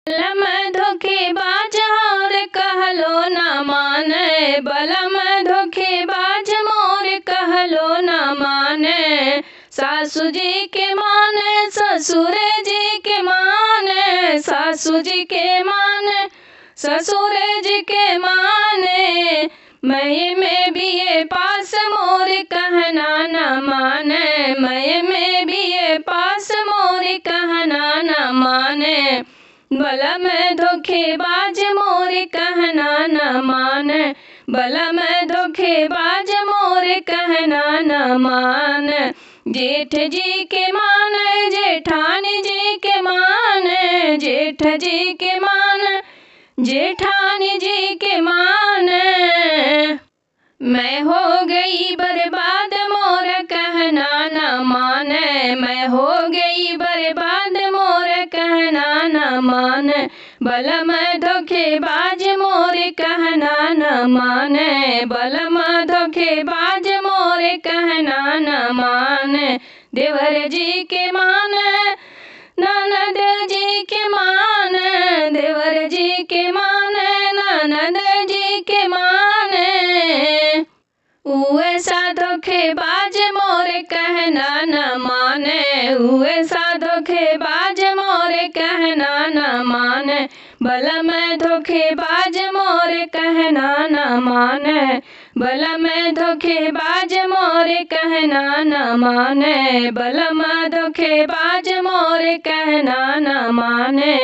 बलम धोखेबाज और कहलो न माने, बलम धोखेबाज मोर कहलो न माने। सासू जी के माने ससुर जी के माने, सासू जी के माने ससुर जी के माने। मैं में भी ये पास मोर कहना न माने, मैं में भी ये पास मोर कहना न माने। बलम धोखेबाज मोर कहना न माने, बलम धोखेबाज मोर कहना न माने। जेठ जी के माने जेठानी जी के माने, जेठ जी के माने जेठानी जी के माने। मैं हो गई बर्बाद मोर कहना न माने, मैं हो गई बर्बाद मोर कहना न माने। बलम धोखेबाज मोर कहना न माने, बलम धोखेबाज मोर कहना न माने। देवर जी के माने ननद जी के माने, देवर जी के माने ननद जी के माने। ऐसा धोखेबाज मोर कहना न माने, ऐसा धोखेबाज मोर कहना न माने। बलम धोखेबाज मोर कहना न माने, बलम धोखेबाज मोर कहना न माने, बलम धोखेबाज मोर कहना न माने।